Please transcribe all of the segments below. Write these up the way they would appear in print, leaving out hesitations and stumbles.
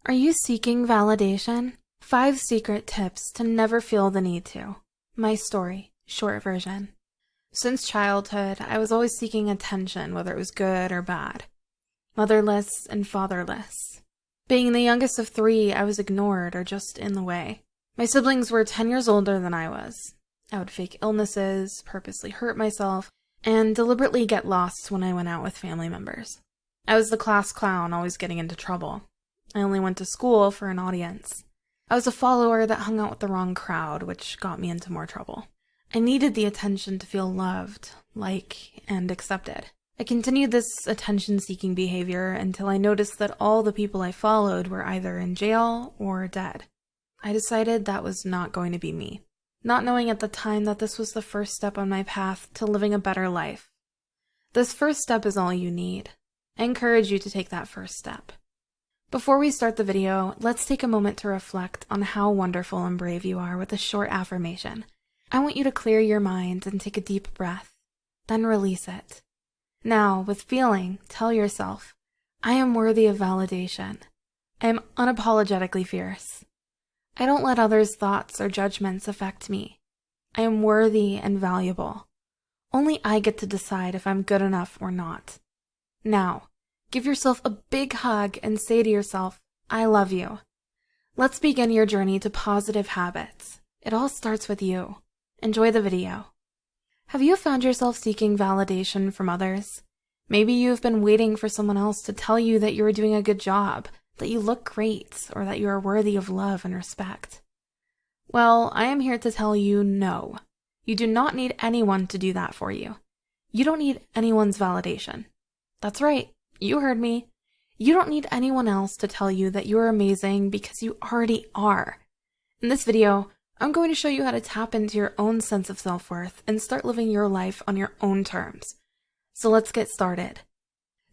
Are you seeking validation? 5 secret tips to never feel the need to. My story, short version. Since childhood, I was always seeking attention, whether it was good or bad. Motherless and fatherless. Being the youngest of 3, I was ignored or just in the way. My siblings were 10 years older than I was. I would fake illnesses, purposely hurt myself, and deliberately get lost when I went out with family members. I was the class clown, always getting into trouble. I only went to school for an audience. I was a follower that hung out with the wrong crowd, which got me into more trouble. I needed the attention to feel loved, and accepted. I continued this attention-seeking behavior until I noticed that all the people I followed were either in jail or dead. I decided that was not going to be me, not knowing at the time that this was the first step on my path to living a better life. This first step is all you need. I encourage you to take that first step. Before we start the video, let's take a moment to reflect on how wonderful and brave you are with a short affirmation. I want you to clear your mind and take a deep breath, then release it. Now, with feeling, tell yourself, I am worthy of validation. I am unapologetically fierce. I don't let others' thoughts or judgments affect me. I am worthy and valuable. Only I get to decide if I'm good enough or not. Now, give yourself a big hug and say to yourself, I love you. Let's begin your journey to positive habits. It all starts with you. Enjoy the video. Have you found yourself seeking validation from others? Maybe you've been waiting for someone else to tell you that you are doing a good job, that you look great, or that you are worthy of love and respect. Well, I am here to tell you no. You do not need anyone to do that for you. You don't need anyone's validation. That's right. You heard me. You don't need anyone else to tell you that you're amazing because you already are. In this video, I'm going to show you how to tap into your own sense of self-worth and start living your life on your own terms. So let's get started.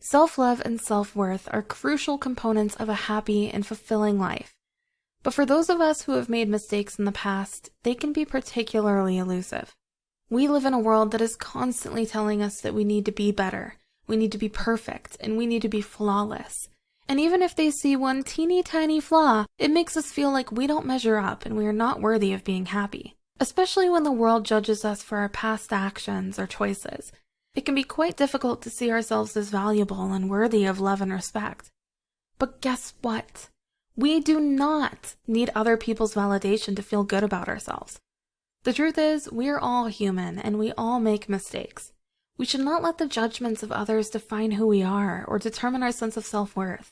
Self-love and self-worth are crucial components of a happy and fulfilling life. But for those of us who have made mistakes in the past, they can be particularly elusive. We live in a world that is constantly telling us that we need to be better. We need to be perfect, and we need to be flawless. And even if they see one teeny tiny flaw, it makes us feel like we don't measure up and we are not worthy of being happy. Especially when the world judges us for our past actions or choices. It can be quite difficult to see ourselves as valuable and worthy of love and respect. But guess what? We do not need other people's validation to feel good about ourselves. The truth is, we are all human and we all make mistakes. We should not let the judgments of others define who we are or determine our sense of self-worth.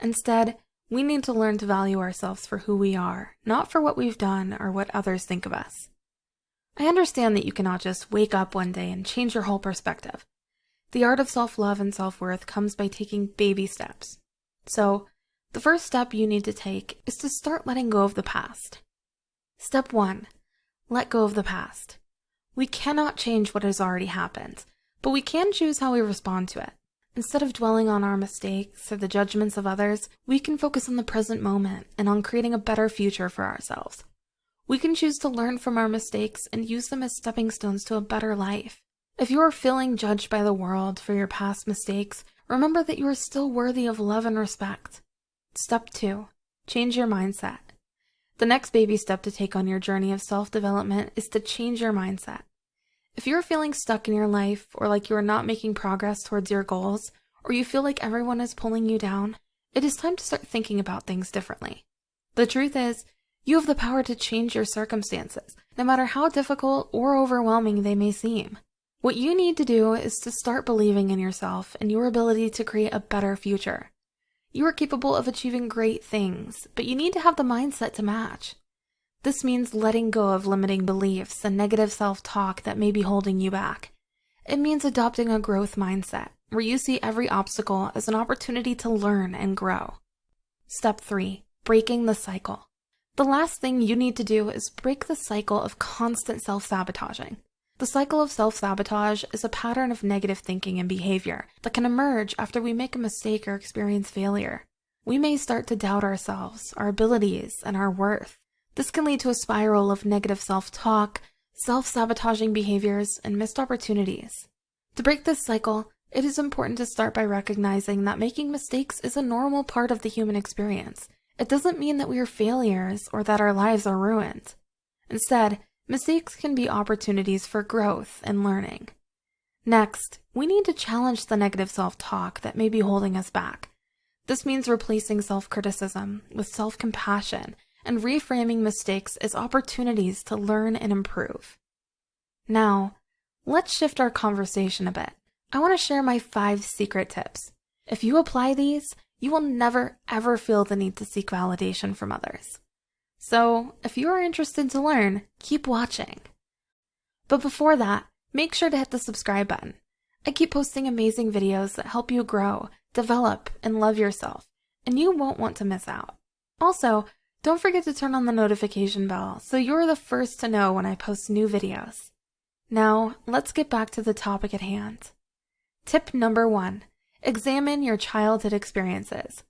Instead, we need to learn to value ourselves for who we are, not for what we've done or what others think of us. I understand that you cannot just wake up one day and change your whole perspective. The art of self-love and self-worth comes by taking baby steps. So, the first step you need to take is to start letting go of the past. Step 1. Let go of the past. We cannot change what has already happened, but we can choose how we respond to it. Instead of dwelling on our mistakes or the judgments of others, we can focus on the present moment and on creating a better future for ourselves. We can choose to learn from our mistakes and use them as stepping stones to a better life. If you are feeling judged by the world for your past mistakes, remember that you are still worthy of love and respect. Step 2. Change your mindset. The next baby step to take on your journey of self-development is to change your mindset. If you're feeling stuck in your life, or like you are not making progress towards your goals, or you feel like everyone is pulling you down, it is time to start thinking about things differently. The truth is, you have the power to change your circumstances, no matter how difficult or overwhelming they may seem. What you need to do is to start believing in yourself and your ability to create a better future. You are capable of achieving great things, but you need to have the mindset to match. This means letting go of limiting beliefs and negative self-talk that may be holding you back. It means adopting a growth mindset, where you see every obstacle as an opportunity to learn and grow. Step 3. Breaking the cycle. The last thing you need to do is break the cycle of constant self-sabotaging. The cycle of self-sabotage is a pattern of negative thinking and behavior that can emerge after we make a mistake or experience failure. We may start to doubt ourselves, our abilities, and our worth. This can lead to a spiral of negative self-talk, self-sabotaging behaviors, and missed opportunities. To break this cycle, it is important to start by recognizing that making mistakes is a normal part of the human experience. It doesn't mean that we are failures or that our lives are ruined. Instead, mistakes can be opportunities for growth and learning. Next, we need to challenge the negative self-talk that may be holding us back. This means replacing self-criticism with self-compassion and reframing mistakes as opportunities to learn and improve. Now, let's shift our conversation a bit. I want to share my 5 secret tips. If you apply these, you will never ever feel the need to seek validation from others. So, if you are interested to learn, keep watching. But before that, make sure to hit the subscribe button. I keep posting amazing videos that help you grow, develop, and love yourself, and you won't want to miss out. Also, don't forget to turn on the notification bell so you're the first to know when I post new videos. Now, let's get back to the topic at hand. Tip number 1, examine your childhood experiences.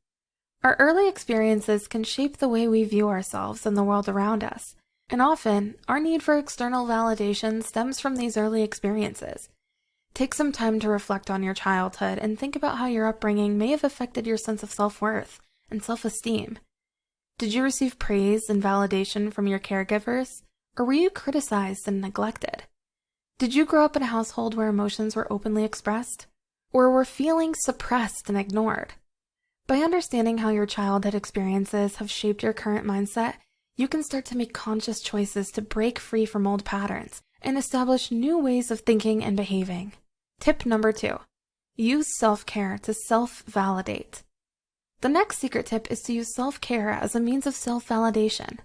Our early experiences can shape the way we view ourselves and the world around us, and often our need for external validation stems from these early experiences. Take some time to reflect on your childhood and think about how your upbringing may have affected your sense of self-worth and self-esteem. Did you receive praise and validation from your caregivers, or were you criticized and neglected? Did you grow up in a household where emotions were openly expressed, or were feelings suppressed and ignored? By understanding how your childhood experiences have shaped your current mindset, you can start to make conscious choices to break free from old patterns and establish new ways of thinking and behaving. Tip number 2, use self-care to self-validate. The next secret tip is to use self-care as a means of self-validation.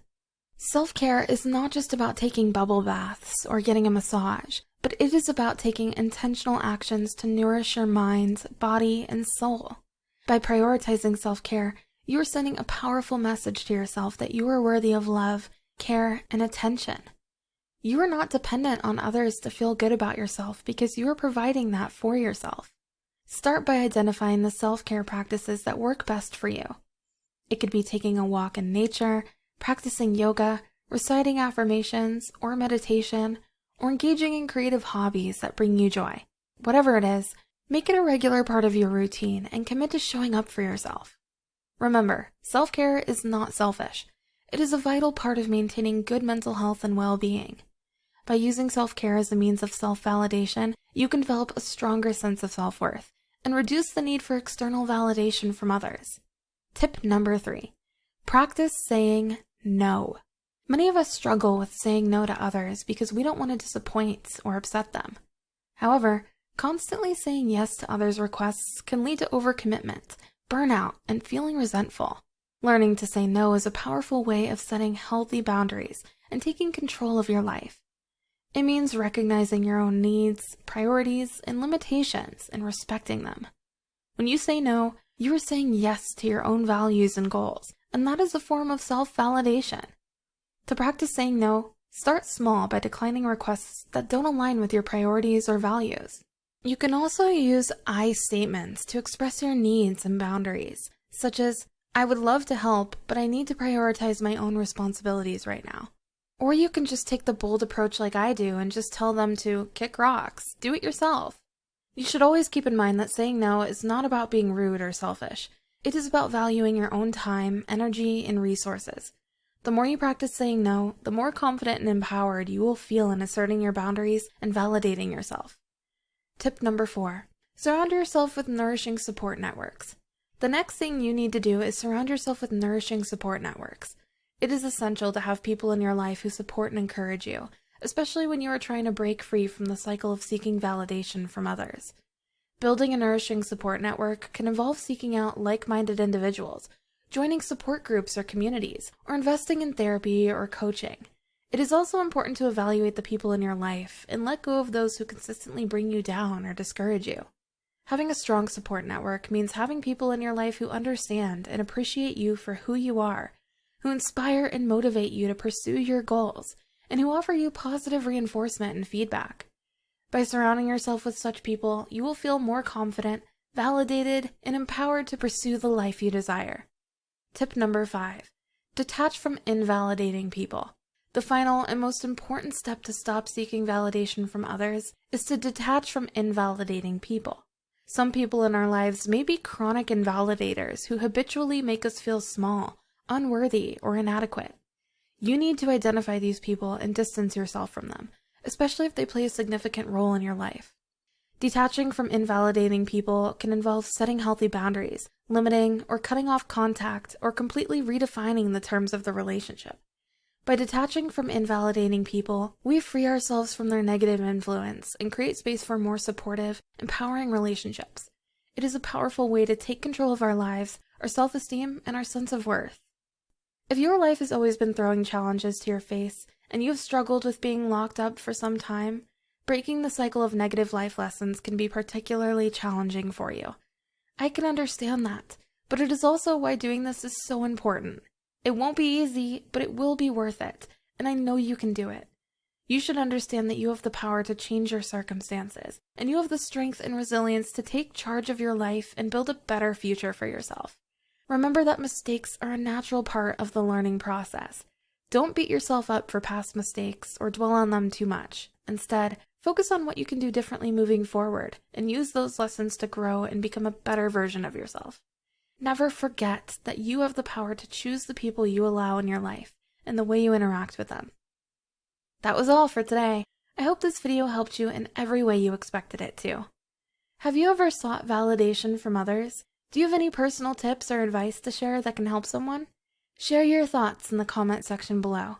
Self-care is not just about taking bubble baths or getting a massage, but it is about taking intentional actions to nourish your mind, body, and soul. By prioritizing self-care, you are sending a powerful message to yourself that you are worthy of love, care, and attention. You are not dependent on others to feel good about yourself because you are providing that for yourself. Start by identifying the self-care practices that work best for you. It could be taking a walk in nature, practicing yoga, reciting affirmations or meditation, or engaging in creative hobbies that bring you joy. Whatever it is, make it a regular part of your routine and commit to showing up for yourself. Remember, self-care is not selfish. It is a vital part of maintaining good mental health and well-being. By using self-care as a means of self-validation, you can develop a stronger sense of self-worth and reduce the need for external validation from others. Tip number 3, practice saying no. Many of us struggle with saying no to others because we don't want to disappoint or upset them. However, constantly saying yes to others' requests can lead to overcommitment, burnout, and feeling resentful. Learning to say no is a powerful way of setting healthy boundaries and taking control of your life. It means recognizing your own needs, priorities, and limitations and respecting them. When you say no, you are saying yes to your own values and goals, and that is a form of self-validation. To practice saying no, start small by declining requests that don't align with your priorities or values. You can also use I statements to express your needs and boundaries, such as, I would love to help, but I need to prioritize my own responsibilities right now. Or you can just take the bold approach like I do and just tell them to kick rocks, do it yourself. You should always keep in mind that saying no is not about being rude or selfish. It is about valuing your own time, energy, and resources. The more you practice saying no, the more confident and empowered you will feel in asserting your boundaries and validating yourself. Tip number 4, surround yourself with nourishing support networks. The next thing you need to do is surround yourself with nourishing support networks. It is essential to have people in your life who support and encourage you, especially when you are trying to break free from the cycle of seeking validation from others. Building a nourishing support network can involve seeking out like-minded individuals, joining support groups or communities, or investing in therapy or coaching. It is also important to evaluate the people in your life and let go of those who consistently bring you down or discourage you. Having a strong support network means having people in your life who understand and appreciate you for who you are, who inspire and motivate you to pursue your goals, and who offer you positive reinforcement and feedback. By surrounding yourself with such people, you will feel more confident, validated, and empowered to pursue the life you desire. Tip number 5, detach from invalidating people. The final and most important step to stop seeking validation from others is to detach from invalidating people. Some people in our lives may be chronic invalidators who habitually make us feel small, unworthy, or inadequate. You need to identify these people and distance yourself from them, especially if they play a significant role in your life. Detaching from invalidating people can involve setting healthy boundaries, limiting or cutting off contact, or completely redefining the terms of the relationship. By detaching from invalidating people, we free ourselves from their negative influence and create space for more supportive, empowering relationships. It is a powerful way to take control of our lives, our self-esteem, and our sense of worth. If your life has always been throwing challenges to your face, and you have struggled with being locked up for some time, breaking the cycle of negative life lessons can be particularly challenging for you. I can understand that, but it is also why doing this is so important. It won't be easy, but it will be worth it, and I know you can do it. You should understand that you have the power to change your circumstances, and you have the strength and resilience to take charge of your life and build a better future for yourself. Remember that mistakes are a natural part of the learning process. Don't beat yourself up for past mistakes or dwell on them too much. Instead, focus on what you can do differently moving forward and use those lessons to grow and become a better version of yourself. Never forget that you have the power to choose the people you allow in your life and the way you interact with them. That was all for today. I hope this video helped you in every way you expected it to. Have you ever sought validation from others? Do you have any personal tips or advice to share that can help someone? Share your thoughts in the comment section below.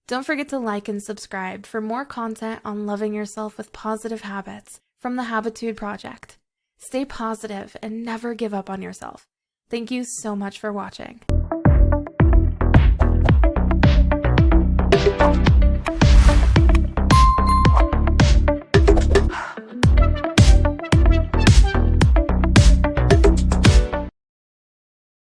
Don't forget to like and subscribe for more content on loving yourself with positive habits from the Habitude Project. Stay positive and never give up on yourself. Thank you so much for watching.